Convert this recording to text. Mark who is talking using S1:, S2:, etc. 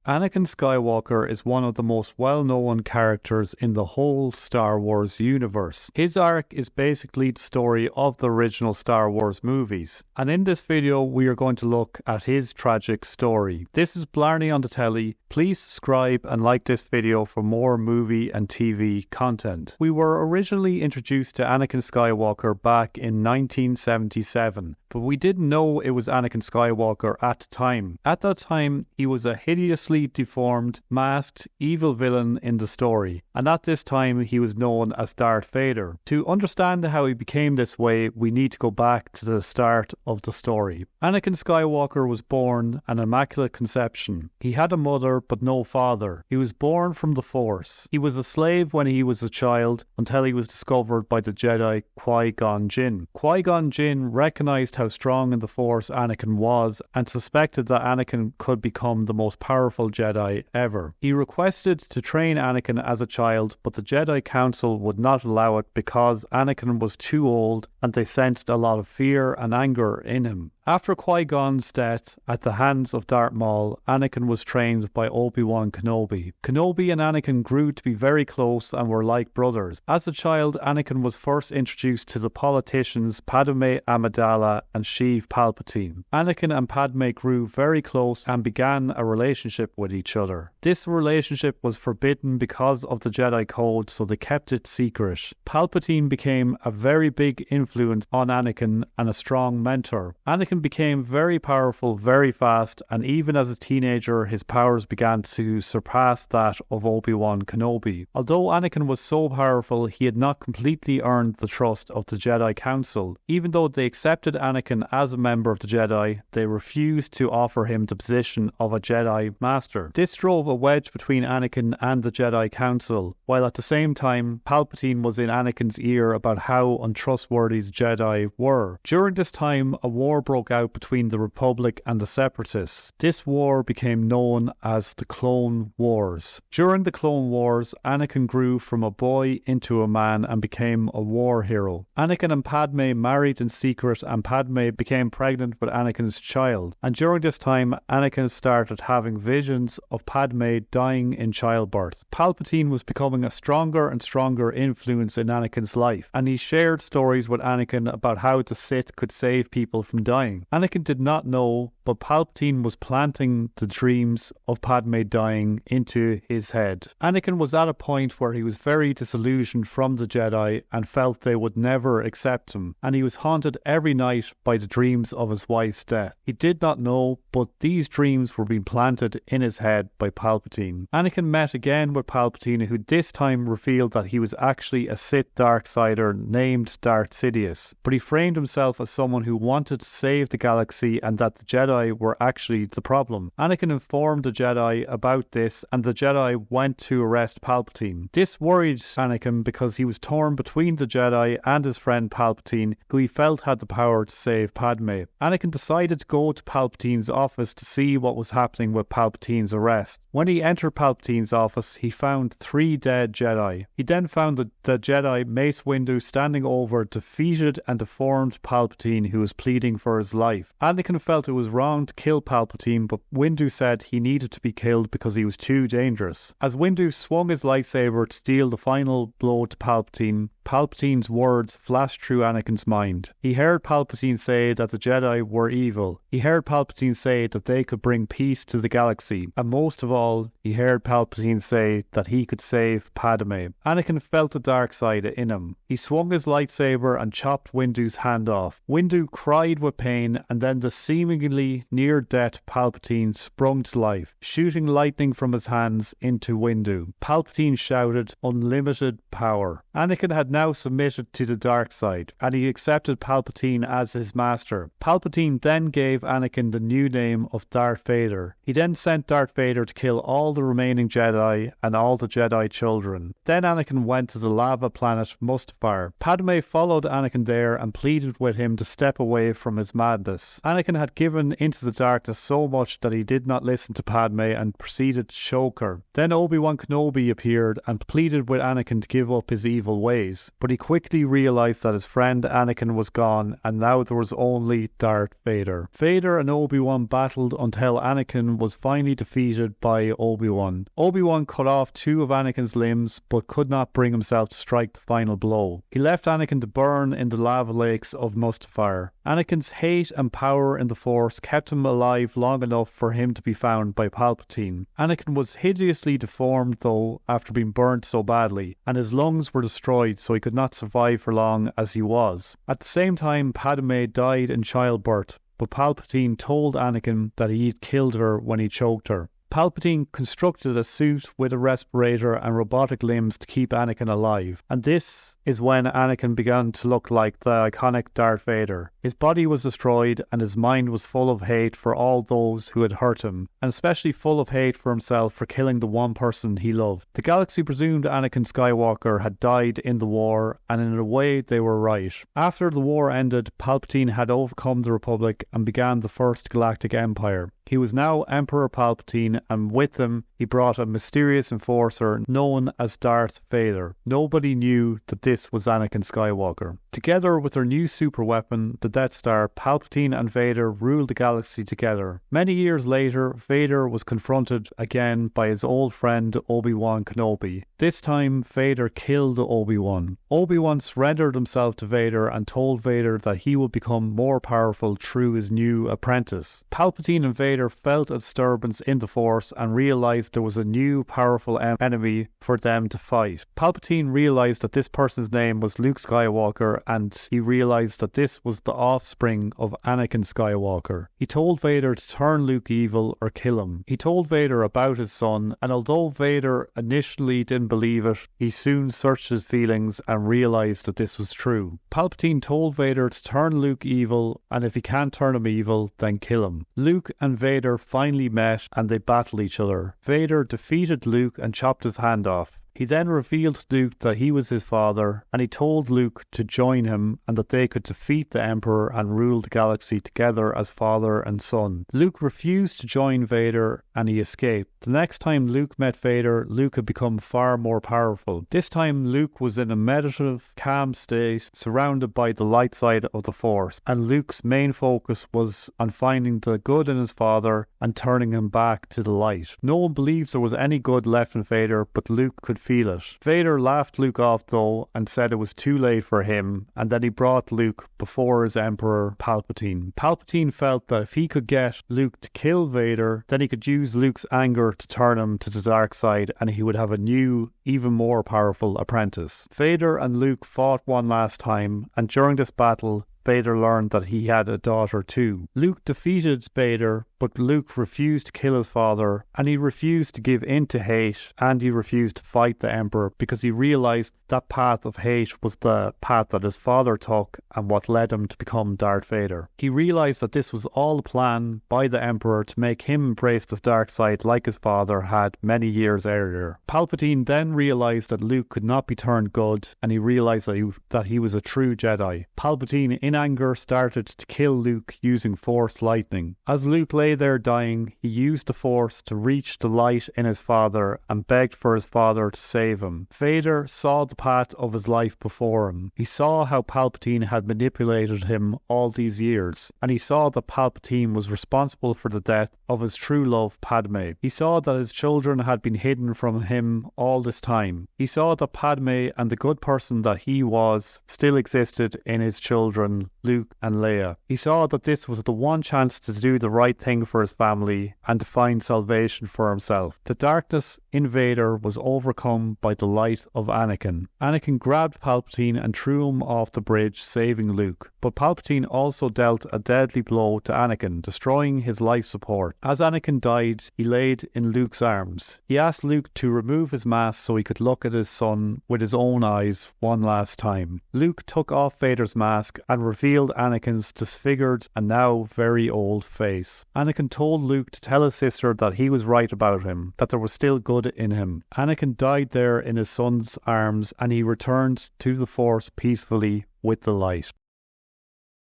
S1: Anakin Skywalker is one of the most well-known characters in the whole Star Wars universe. His arc is basically the story of the original Star Wars movies, and in this video we are going to look at his tragic story. This is Blarney on the Telly. Please subscribe and like this video for more movie and TV content. We were originally introduced to Anakin Skywalker back in 1977, but we didn't know it was Anakin Skywalker at the time. At that time, he was a hideously deformed, masked, evil villain in the story, and at this time he was known as Darth Vader. To understand how he became this way, we need to go back to the start of the story. Anakin Skywalker was born an immaculate conception. He had a mother but no father. He was born from the Force. He was a slave when he was a child until he was discovered by the Jedi Qui-Gon Jinn. Qui-Gon Jinn recognized how strong in the Force Anakin was and suspected that Anakin could become the most powerful Jedi ever. He requested to train Anakin as a child, but the Jedi Council would not allow it because Anakin was too old and they sensed a lot of fear and anger in him. After Qui-Gon's death at the hands of Darth Maul, Anakin was trained by Obi-Wan Kenobi. Kenobi and Anakin grew to be very close and were like brothers. As a child, Anakin was first introduced to the politicians Padme Amidala and Sheev Palpatine. Anakin and Padme grew very close and began a relationship with each other. This relationship was forbidden because of the Jedi Code, so they kept it secret. Palpatine became a very big influence on Anakin and a strong mentor. Anakin became very powerful very fast, and even as a teenager his powers began to surpass that of Obi-Wan Kenobi. Although Anakin was so powerful, he had not completely earned the trust of the Jedi Council. Even though they accepted Anakin as a member of the Jedi, they refused to offer him the position of a Jedi Master. This drove a wedge between Anakin and the Jedi Council, while at the same time Palpatine was in Anakin's ear about how untrustworthy the Jedi were. During this time, a war broke out between the Republic and the Separatists. This war became known as the Clone Wars. During the Clone Wars, Anakin grew from a boy into a man and became a war hero. Anakin and Padme married in secret, and Padme became pregnant with Anakin's child. And during this time, Anakin started having visions of Padme dying in childbirth. Palpatine was becoming a stronger and stronger influence in Anakin's life, and he shared stories with Anakin about how the Sith could save people from dying. Anakin did not know, but Palpatine was planting the dreams of Padme dying into his head. Anakin was at a point where he was very disillusioned from the Jedi and felt they would never accept him, and he was haunted every night by the dreams of his wife's death. He did not know, but these dreams were being planted in his head by Palpatine. Anakin met again with Palpatine, who this time revealed that he was actually a Sith Darksider named Darth Sidious, but he framed himself as someone who wanted to save the galaxy and that the Jedi were actually the problem. Anakin informed the Jedi about this, and the Jedi went to arrest Palpatine. This worried Anakin because he was torn between the Jedi and his friend Palpatine, who he felt had the power to save Padme. Anakin decided to go to Palpatine's office to see what was happening with Palpatine's arrest. When he entered Palpatine's office, he found 3 dead Jedi. He then found the Jedi Mace Windu standing over defeated and deformed Palpatine, who was pleading for his life. Anakin felt it was wrong to kill Palpatine, but Windu said he needed to be killed because he was too dangerous. As Windu swung his lightsaber to deal the final blow to Palpatine, Palpatine's words flashed through Anakin's mind. He heard Palpatine say that the Jedi were evil. He heard Palpatine say that they could bring peace to the galaxy. And most of all, he heard Palpatine say that he could save Padme. Anakin felt the dark side in him. He swung his lightsaber and chopped Windu's hand off. Windu cried with pain, and then the seemingly near-death Palpatine sprung to life, shooting lightning from his hands into Windu. Palpatine shouted, "Unlimited power." Anakin had now submitted to the dark side, and he accepted Palpatine as his master. Palpatine then gave Anakin the new name of Darth Vader. He then sent Darth Vader to kill all the remaining Jedi and all the Jedi children. Then Anakin went to the lava planet Mustafar. Padme followed Anakin there and pleaded with him to step away from his mad madness. Anakin had given into the darkness so much that he did not listen to Padme and proceeded to choke her. Then Obi-Wan Kenobi appeared and pleaded with Anakin to give up his evil ways, but he quickly realized that his friend Anakin was gone and now there was only Darth Vader. Vader and Obi-Wan battled until Anakin was finally defeated by Obi-Wan. Obi-Wan cut off 2 of Anakin's limbs but could not bring himself to strike the final blow. He left Anakin to burn in the lava lakes of Mustafar. Anakin's hate and power in the Force kept him alive long enough for him to be found by Palpatine. Anakin was hideously deformed though after being burnt so badly, and his lungs were destroyed so he could not survive for long as he was. At the same time, Padme died in childbirth, but Palpatine told Anakin that he had killed her when he choked her. Palpatine constructed a suit with a respirator and robotic limbs to keep Anakin alive, and this is when Anakin began to look like the iconic Darth Vader. His body was destroyed and his mind was full of hate for all those who had hurt him, and especially full of hate for himself for killing the one person he loved. The galaxy presumed Anakin Skywalker had died in the war, and in a way they were right. After the war ended, Palpatine had overcome the Republic and began the First Galactic Empire. He was now Emperor Palpatine, and with him he brought a mysterious enforcer known as Darth Vader. Nobody knew that this was Anakin Skywalker. Together with their new superweapon, the Death Star, Palpatine and Vader ruled the galaxy together. Many years later, Vader was confronted again by his old friend Obi-Wan Kenobi. This time, Vader killed Obi-Wan. Obi-Wan surrendered himself to Vader and told Vader that he would become more powerful through his new apprentice. Palpatine and Vader felt a disturbance in the Force and realized there was a new powerful enemy for them to fight. Palpatine realized that this person's name was Luke Skywalker, and he realized that this was the offspring of Anakin Skywalker. He told Vader to turn Luke evil or kill him. He told Vader about his son, and although Vader initially didn't believe it, he soon searched his feelings and realized that this was true. Palpatine told Vader to turn Luke evil, and if he can't turn him evil, then kill him. Luke and Vader finally met and they battled each other. Vader defeated Luke and chopped his hand off. He then revealed to Luke that he was his father, and he told Luke to join him and that they could defeat the Emperor and rule the galaxy together as father and son. Luke refused to join Vader and he escaped. The next time Luke met Vader, Luke had become far more powerful. This time Luke was in a meditative, calm state, surrounded by the light side of the Force, and Luke's main focus was on finding the good in his father and turning him back to the light. No one believes there was any good left in Vader, but Luke could feel it. Vader laughed Luke off though and said it was too late for him, and then he brought Luke before his Emperor Palpatine. Palpatine felt that if he could get Luke to kill Vader, then he could use Luke's anger to turn him to the dark side and he would have a new, even more powerful apprentice. Vader and Luke fought one last time, and during this battle Vader learned that he had a daughter too. Luke defeated Vader, but Luke refused to kill his father, and he refused to give in to hate, and he refused to fight the Emperor because he realized that path of hate was the path that his father took and what led him to become Darth Vader. He realized that this was all a plan by the Emperor to make him embrace the dark side like his father had many years earlier. Palpatine then realized that Luke could not be turned good, and he realized that he was a true Jedi. Palpatine, in anger, started to kill Luke using Force lightning. As Luke lay there dying, he used the Force to reach the light in his father and begged for his father to save him. Vader saw the path of his life before him. He saw how Palpatine had manipulated him all these years, and he saw that Palpatine was responsible for the death of his true love, Padme. He saw that his children had been hidden from him all this time. He saw that Padme and the good person that he was still existed in his children, Luke and Leia. He saw that this was the one chance to do the right thing for his family and to find salvation for himself. The darkness in Vader was overcome by the light of Anakin. Anakin grabbed Palpatine and threw him off the bridge, saving Luke. But Palpatine also dealt a deadly blow to Anakin, destroying his life support. As Anakin died, he laid in Luke's arms. He asked Luke to remove his mask so he could look at his son with his own eyes one last time. Luke took off Vader's mask and revealed Anakin's disfigured and now very old face. Anakin told Luke to tell his sister that he was right about him, that there was still good in him. Anakin died there in his son's arms, and he returned to the Force peacefully with the light.